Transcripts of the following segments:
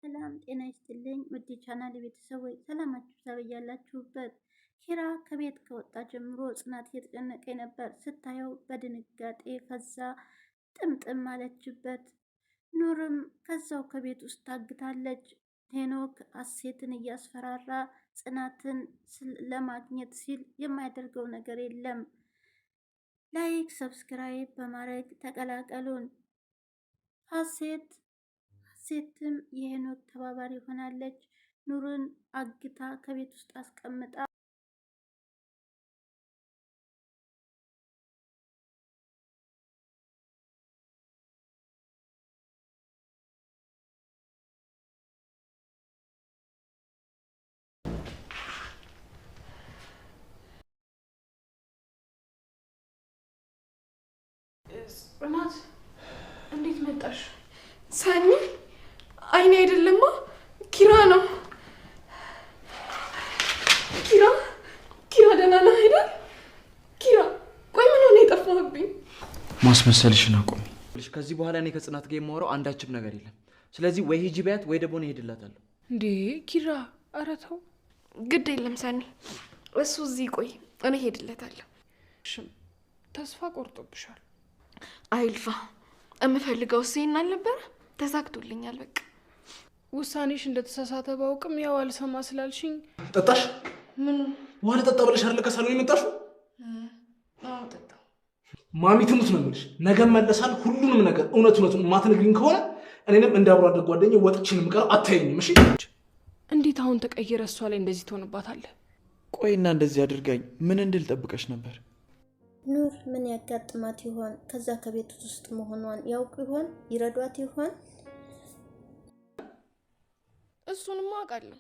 ሰላም ጤና ይስጥልኝ ውድ ቻናል ቤተሰቦች ሰላማችሁ ያላችሁበት። ኪራ ከቤት ከወጣ ጀምሮ ጽናት እየተጨነቀ ነበር። ስታየው በድንጋጤ ፈዛ ጥምጥም አለችበት። ኑርም ከዛው ከቤት ውስጥ ታግታለች። ሄኖክ ሀሴትን እያስፈራራ ጽናትን ለማግኘት ሲል የማያደርገው ነገር የለም። ላይክ ሰብስክራይብ በማድረግ ተቀላቀሉን። ሀሴትም የሄኖክ ተባባሪ ሆናለች። ኑርን አግታ ከቤት ውስጥ አስቀምጣ ጽናት እንዴት መጣሽ? ሰኒ አይኔ አይደለማ ኪራ ነው። ኪራ ደህና ነህ አይደል? ኪራ ቆይ ምን ሆነ የጠፋህብኝ? ማስመሰልሽን አቁሚ። ከዚህ በኋላ እኔ ከጽናት ጋር የማወራው አንዳችም ነገር የለም። ስለዚህ ወይ ሂጂ በያት ወይ ደግሞ እኔ እሄድላታለሁ። እንዴ ኪራ ኧረ ተው። ግድ የለም ሰኒ እሱ እዚህ ቆይ እኔ እሄድለታለሁ። ተስፋ ቆርጦብሻል። አይልፋ የምፈልገው እሱን አልነበረ ተሳክቶልኛል። በቃ ውሳኔሽ እንደተሳሳተ ባውቅም ያው አልሰማ ስላልሽኝ ጠጣሽ? ምን ውሃ ልጠጣ ብለሽ አይደል ከሳሎን የመጣሽው? አዎ ጠጣ። ማሚ ትሙት ነው የምልሽ። ነገ መለሳል ሁሉንም ነገር እውነቱን ማትነግሪኝ ከሆነ እኔንም እንደ አብሮ አደግ ጓደኛዬ ወጥቼን የምቀረው አታየኝም። እሺ እንዴት አሁን ተቀየረ? እሷ ላይ እንደዚህ ትሆንባታለህ? ቆይና እንደዚህ አድርጋኝ ምን እንድል ጠብቀሽ ነበር? ኑር ምን ያጋጥማት ይሆን? ከዛ ከቤት ውስጥ መሆኗን ያውቁ ይሆን? ይረዷት ይሆን? እሱንማ አውቃለሁ።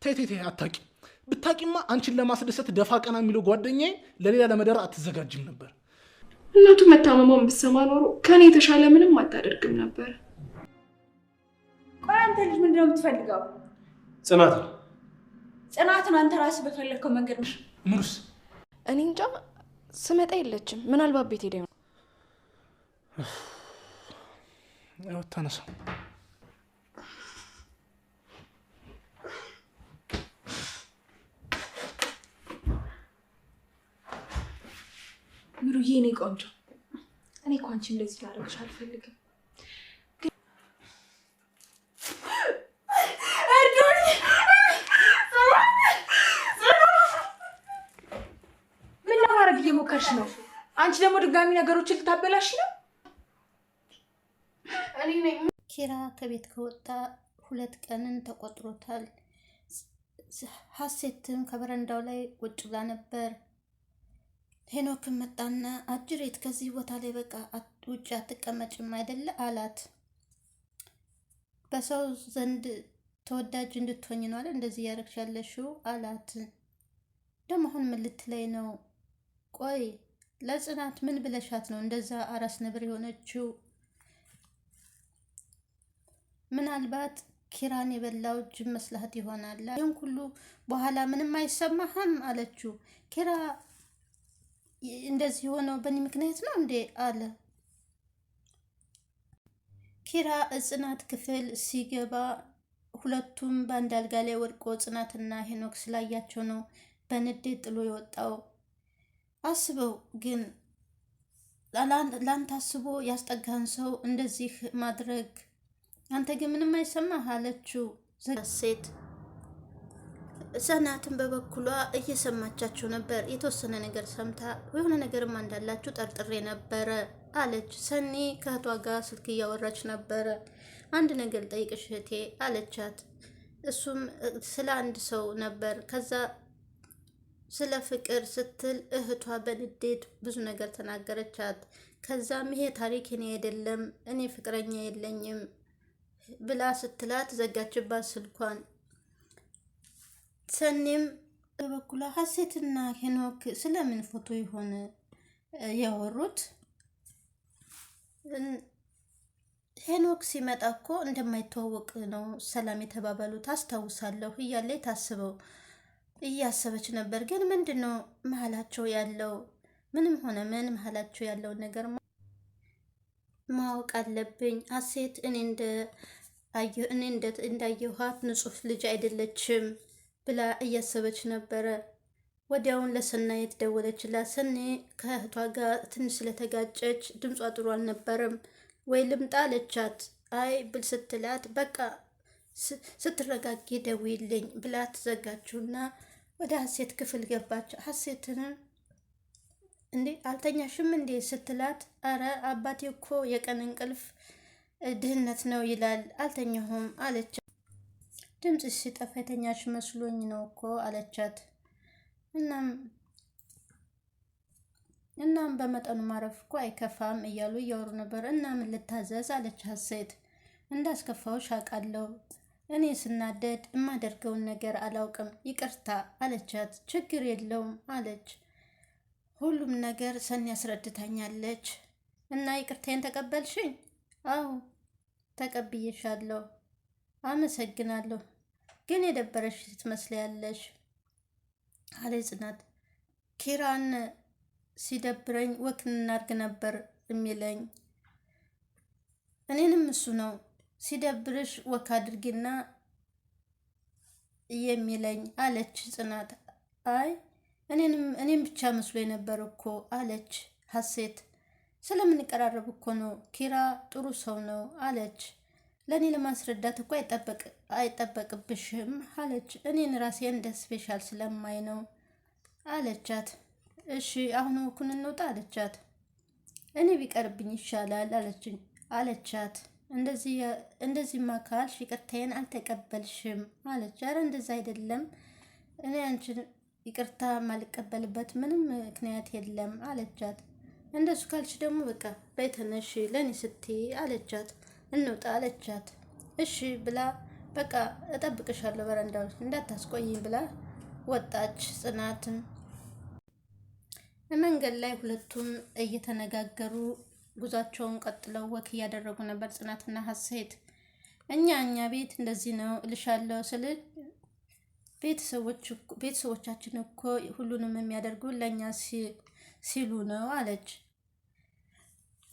ተይ አታቂ። ብታቂማ አንቺን ለማስደሰት ደፋ ቀና የሚለው ጓደኛዬ ለሌላ ለመደራ አትዘጋጅም ነበር። እናቱ መታመሟን ብትሰማ ኖሮ ከኔ የተሻለ ምንም አታደርግም ነበር። ቆይ አንተ ልጅ ምንድነው የምትፈልገው? ጽናትን አንተ ራስህ በፈለግከው መንገድ ነው። ምሩስ እኔ እንጃ ስመጣ የለችም። ምናልባት ቤት ሄደ ነው። ያው ተነሳ። ምሩዬ እኔ ቆንጆ፣ እኔ እኮ አንቺ እንደዚህ ላደርግሽ አልፈልግም። ምን ለማድረግ እየሞከርሽ ነው? አንቺ ደግሞ ድጋሚ ነገሮችን ልታበላሽ ነው። ኪራ ከቤት ከወጣ 2 ቀንን ተቆጥሮታል። ሀሴትም ከበረንዳው ላይ ቁጭ ብላ ነበር። ሄኖክም መጣና አጅሬት ከዚህ ቦታ ላይ በቃ ውጭ አትቀመጭም አይደለ አላት። በሰው ዘንድ ተወዳጅ እንድትሆኝ ነው አይደል እንደዚህ ያደረግሽ ያለሽው አላት። ደግሞ አሁን ምን ልትለይ ነው? ቆይ ለጽናት ምን ብለሻት ነው እንደዛ አራስ ነብር የሆነችው? ምናልባት ኪራን የበላው ጅብ መስላት ይሆናል። ይህን ሁሉ በኋላ ምንም አይሰማህም አለችው። ኪራ እንደዚህ ሆነው በእኔ ምክንያት ነው እንዴ አለ። ኪራ ጽናት ክፍል ሲገባ ሁለቱም በአንድ አልጋ ላይ ወድቆ ጽናትና ሄኖክ ስላያቸው ነው በንዴት ጥሎ የወጣው። አስበው ግን ላንተ አስቦ ያስጠጋን ሰው እንደዚህ ማድረግ፣ አንተ ግን ምንም አይሰማህ አለችው ሴት። ጽናትን በበኩሏ እየሰማቻቸው ነበር። የተወሰነ ነገር ሰምታ የሆነ ነገርማ እንዳላችሁ ጠርጥሬ ነበረ አለች። ሰኒ ከእህቷ ጋር ስልክ እያወራች ነበረ። አንድ ነገር ጠይቅሽ እህቴ አለቻት። እሱም ስለ አንድ ሰው ነበር። ከዛ ስለ ፍቅር ስትል እህቷ በንዴት ብዙ ነገር ተናገረቻት። ከዛም ይሄ ታሪክ እኔ አይደለም እኔ ፍቅረኛ የለኝም ብላ ስትላት ዘጋችባት ስልኳን። ሰኒም በበኩሏ ሀሴትና ሄኖክ ስለምን ፎቶ ይሆን ያወሩት? ሄኖክ ሲመጣ እኮ እንደማይተዋወቅ ነው ሰላም የተባባሉት አስታውሳለሁ እያለች ታስበው እያሰበች ነበር። ግን ምንድን ነው መሀላቸው ያለው? ምንም ሆነ ምን መሀላቸው ያለውን ነገር ማወቅ አለብኝ። ሀሴት እኔ እንደ እኔ እንዳየኋት ንጹሕ ልጅ አይደለችም ብላ እያሰበች ነበረ። ወዲያውን ለሰናይት ደወለችላት። ሰኔ ከእህቷ ጋር ትንሽ ስለተጋጨች ድምጿ ጥሩ አልነበረም። ወይ ልምጣ አለቻት። አይ ብል ስትላት በቃ ስትረጋጊ ደውይልኝ ብላ ተዘጋችውና ወደ ሀሴት ክፍል ገባች። ሀሴትን እንዴ አልተኛሽም እንዴ ስትላት፣ አረ አባቴ እኮ የቀን እንቅልፍ ድህነት ነው ይላል፣ አልተኛሁም አለቻት። ድምፅሽ ሲጠፋ የተኛሽ መስሎኝ ነው እኮ አለቻት። እናም በመጠኑ ማረፍ እኮ አይከፋም እያሉ እያወሩ ነበር። እና ምን ልታዘዝ አለች ሀሴት። እንዳስከፋውሽ አውቃለሁ፣ እኔ ስናደድ የማደርገውን ነገር አላውቅም፣ ይቅርታ አለቻት። ችግር የለውም አለች። ሁሉም ነገር ሰኒ ያስረድታኛለች። እና ይቅርታዬን ተቀበልሽኝ? አዎ ተቀብዬሻለሁ፣ አመሰግናለሁ። ግን የደበረሽ ትመስለያለሽ አለ ጽናት። ኪራን ሲደብረኝ ወክ እናድርግ ነበር የሚለኝ፣ እኔንም እሱ ነው ሲደብርሽ ወክ አድርጊና የሚለኝ አለች ጽናት። አይ እኔም ብቻ መስሎ የነበር እኮ አለች ሀሴት። ስለምንቀራረብ እኮ ነው፣ ኪራ ጥሩ ሰው ነው አለች። ለእኔ ለማስረዳት እኮ አይጠበቅብሽም አለች። እኔን ራሴን እንደ ስፔሻል ስለማይ ነው አለቻት። እሺ አሁን ወኩን እንውጣ አለቻት። እኔ ቢቀርብኝ ይሻላል አለቻት። እንደዚህማ ካልሽ ይቅርታዬን አልተቀበልሽም አለች። ኧረ እንደዛ አይደለም፣ እኔ አንቺን ይቅርታ ማልቀበልበት ምንም ምክንያት የለም አለቻት። እንደሱ ካልሽ ደግሞ በቃ በይተነሽ ለእኔ ስትይ አለቻት። እንውጣ አለቻት። እሺ ብላ በቃ እጠብቅሻለሁ በረንዳው እንዳታስቆይኝ ብላ ወጣች። ጽናትም መንገድ ላይ ሁለቱም እየተነጋገሩ ጉዟቸውን ቀጥለው ወክ እያደረጉ ነበር። ጽናትና ሀሴት እኛ ቤት እንደዚህ ነው እልሻለሁ ስል ቤተሰቦቻችን እኮ ሁሉንም የሚያደርጉ ለእኛ ሲሉ ነው አለች።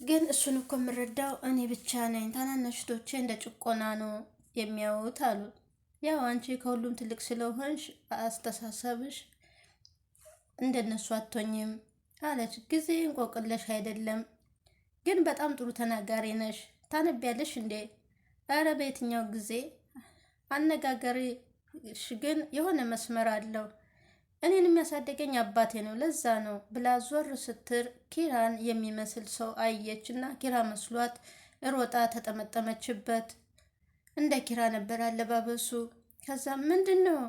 ግን እሱን እኮ የምረዳው እኔ ብቻ ነኝ፣ ታናናሽቶቼ እንደ ጭቆና ነው የሚያዩት አሉ። ያው አንቺ ከሁሉም ትልቅ ስለሆንሽ አስተሳሰብሽ እንደነሱ አትሆኝም አለች። ጊዜ እንቆቅልሽ አይደለም፣ ግን በጣም ጥሩ ተናጋሪ ነሽ። ታነቢያለሽ እንዴ? ኧረ በየትኛው ጊዜ አነጋገርሽ ግን የሆነ መስመር አለው። እኔን የሚያሳደገኝ አባቴ ነው፣ ለዛ ነው ብላ ዞር ስትር ኪራን የሚመስል ሰው አየች እና ኪራ መስሏት ሮጣ ተጠመጠመችበት። እንደ ኪራ ነበር አለባበሱ። ከዛ ምንድን ነው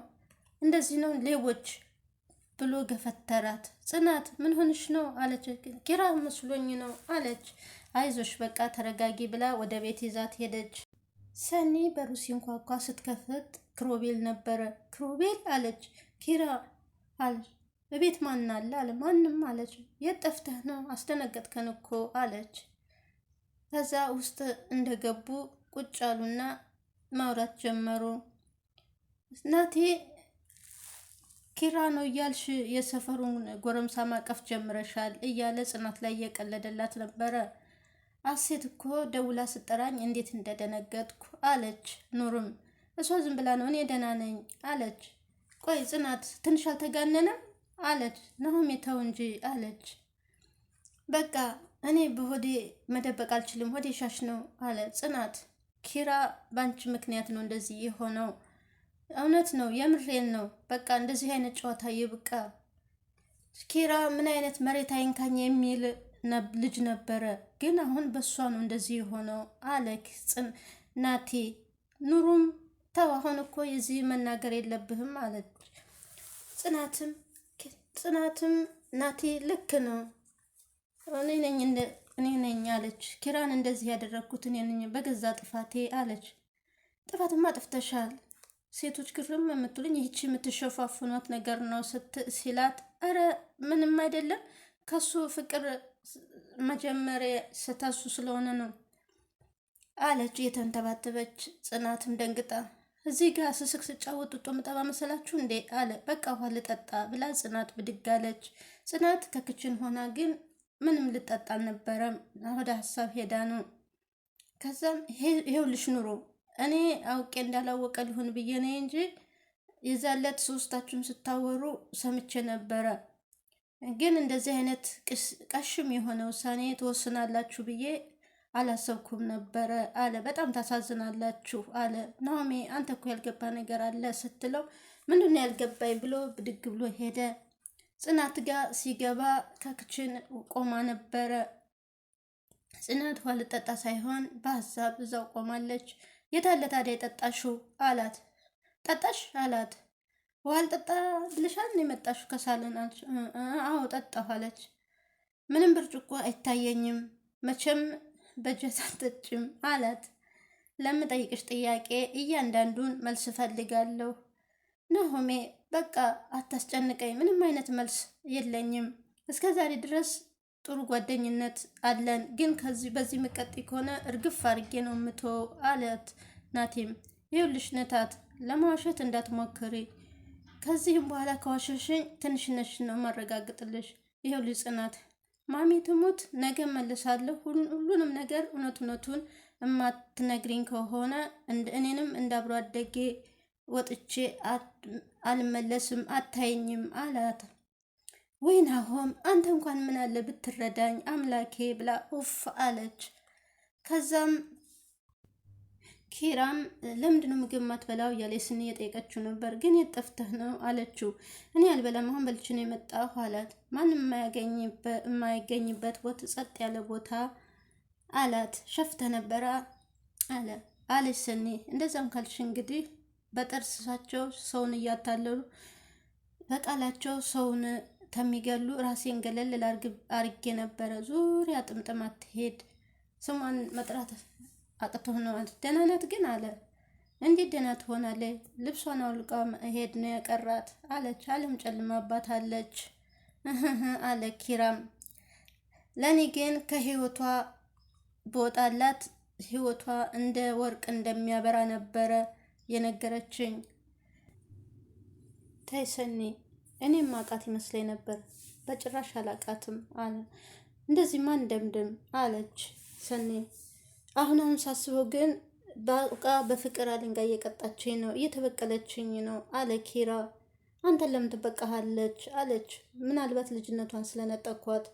እንደዚህ ነው ሌቦች ብሎ ገፈተራት። ጽናት ምን ሆንሽ ነው አለች። ኪራ መስሎኝ ነው አለች። አይዞሽ በቃ ተረጋጊ ብላ ወደ ቤት ይዛት ሄደች። ሰኒ በሩ ሲንኳኳ ስትከፍት ክሮቤል ነበረ። ክሮቤል አለች። ኪራ አለች። በቤት ማን አለ አለ። ማንም አለች። የት ጠፍተህ ነው አስደነገጥከን እኮ አለች። ከዛ ውስጥ እንደገቡ ቁጭ አሉና ማውራት ጀመሩ። ናቴ ኪራ ነው እያልሽ የሰፈሩን ጎረምሳ ማቀፍ ጀምረሻል እያለ ጽናት ላይ እየቀለደላት ነበረ። አሴት እኮ ደውላ ስጠራኝ እንዴት እንደደነገጥኩ አለች። ኑርም እሷ ዝም ብላ ነው እኔ ደህና ነኝ አለች። ቆይ ጽናት ትንሽ አልተጋነነም አለች። ናሆም ተው እንጂ አለች። በቃ እኔ በሆዴ መደበቅ አልችልም፣ ሆዴ ሻሽ ነው አለ ጽናት። ኪራ ባንቺ ምክንያት ነው እንደዚህ የሆነው። እውነት ነው፣ የምሬን ነው። በቃ እንደዚህ አይነት ጨዋታ ይብቃ። ኪራ ምን አይነት መሬት አይንካኝ የሚል ልጅ ነበረ፣ ግን አሁን በሷ ነው እንደዚህ የሆነው አለ ናቲ። ኑሩም ተው አሁን እኮ የዚህ መናገር የለብህም አለች። ጽናትም ናቲ ልክ ነው እኔ ነኝ አለች። ኪራን እንደዚህ ያደረግኩት እኔ ነኝ በገዛ ጥፋቴ አለች። ጥፋትማ ጥፍተሻል፣ ሴቶች ግርም የምትሉኝ ይህቺ የምትሸፋፍኗት ነገር ነው ሲላት፣ አረ ምንም አይደለም ከሱ ፍቅር መጀመሪያ ስተሱ ስለሆነ ነው አለች እየተንተባተበች። ጽናትም ደንግጣ እዚህ ጋር ስስቅ ስጫወት ጡጦ ምጠባ መሰላችሁ እንዴ አለ። በቃ ውሃ ልጠጣ ብላ ጽናት ብድግ አለች። ጽናት ከክችን ሆና ግን ምንም ልጠጣ አልነበረም፣ ወደ ሀሳብ ሄዳ ነው። ከዛም ይሄውልሽ ኑሮ እኔ አውቄ እንዳላወቀ ሊሆን ብዬ ነው እንጂ የዛለት ሶስታችሁም ስታወሩ ሰምቼ ነበረ። ግን እንደዚህ አይነት ቀሽም የሆነ ውሳኔ ትወስናላችሁ ብዬ አላሰብኩም ነበረ አለ። በጣም ታሳዝናላችሁ አለ። ናሆሜ አንተ እኮ ያልገባ ነገር አለ ስትለው ምንድን ያልገባኝ ብሎ ብድግ ብሎ ሄደ። ጽናት ጋር ሲገባ ከክችን ቆማ ነበረ። ጽናት ውሃ ልጠጣ ሳይሆን በሀሳብ እዛው ቆማለች። የታለ ታዲያ የጠጣሽው አላት። ጠጣሽ አላት። ውሃ ልጠጣ ብለሻል ነው የመጣሽው ከሳሎን አለች። አዎ ጠጣሁ አለች። ምንም ብርጭቆ አይታየኝም መቼም በጀት አትጠጭም አላት። ለምጠይቅሽ ጥያቄ እያንዳንዱን መልስ እፈልጋለሁ። ናሆሜ በቃ አታስጨንቀኝ፣ ምንም አይነት መልስ የለኝም። እስከ ዛሬ ድረስ ጥሩ ጓደኝነት አለን፣ ግን በዚህ ምቀጥ ከሆነ እርግፍ አድርጌ ነው የምትወው አላት። ናቲም ይኸውልሽ ነታት ለማዋሸት እንዳትሞክሪ፣ ከዚህም በኋላ ከዋሸሽኝ ትንሽነሽ ነው ማረጋግጥልሽ። ይኸውልሽ ጽናት ማሚ ትሙት ነገ መልሳለሁ። ሁሉንም ነገር እውነቱን እማትነግሪኝ ከሆነ እኔንም እንዳብሮ አደጌ ወጥቼ አልመለስም፣ አታይኝም አላት። ወይ ናሆም አንተ እንኳን ምን አለ ብትረዳኝ አምላኬ ብላ ኡፍ አለች። ከዛም ኪራም ለምንድነው ምግብ ማትበላው እያለ ስኒ የጠየቀችው ነበር። ግን የት ጠፍተህ ነው አለችው። እኔ አልበላም አሁን በልቼ ነው የመጣሁ አላት። ማንም የማይገኝበት ቦታ ጸጥ ያለ ቦታ አላት። ሸፍተህ ነበረ አለች ሰኒ። እንደዛም ካልሽ እንግዲህ በጥርሳቸው ሰውን እያታለሉ በቃላቸው ሰውን ከሚገሉ ራሴን ገለል አርጌ ነበረ። ዙሪያ ጥምጥም አትሄድ፣ ስሟን መጥራት አቅቶህ ነው። ደህና ናት ግን አለ። እንዴት ደህና ትሆናለች? ልብሷን አውልቃ መሄድ ነው የቀራት አለች። አለም ጨልማባታለች አለ ኪራም። ለእኔ ግን ከህይወቷ በወጣላት ህይወቷ እንደ ወርቅ እንደሚያበራ ነበረ የነገረችኝ። ተይ ሰኒ፣ እኔም ማቃት ይመስለኝ ነበር፣ በጭራሽ አላቃትም አለ። እንደዚህ ማን ደምድም አለች ሰኒ። አሁን ሳስበው ግን በቃ በፍቅር አልንጋ እየቀጣችኝ ነው፣ እየተበቀለችኝ ነው አለ ኪራ። አንተን ለምን ትበቃሃለች አለች። ምናልባት ልጅነቷን ስለነጠኳት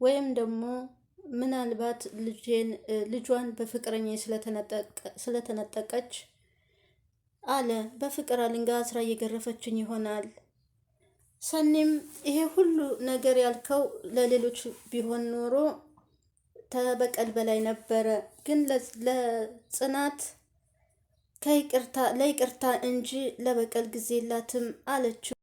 ወይም ደግሞ ምናልባት ልጇን በፍቅረኛ ስለተነጠቀች አለ። በፍቅር አልንጋ ስራ እየገረፈችኝ ይሆናል። ሰኒም ይሄ ሁሉ ነገር ያልከው ለሌሎች ቢሆን ኖሮ ተበቀል በላይ ነበረ፣ ግን ለጽናት ለይቅርታ እንጂ ለበቀል ጊዜ የላትም አለችው።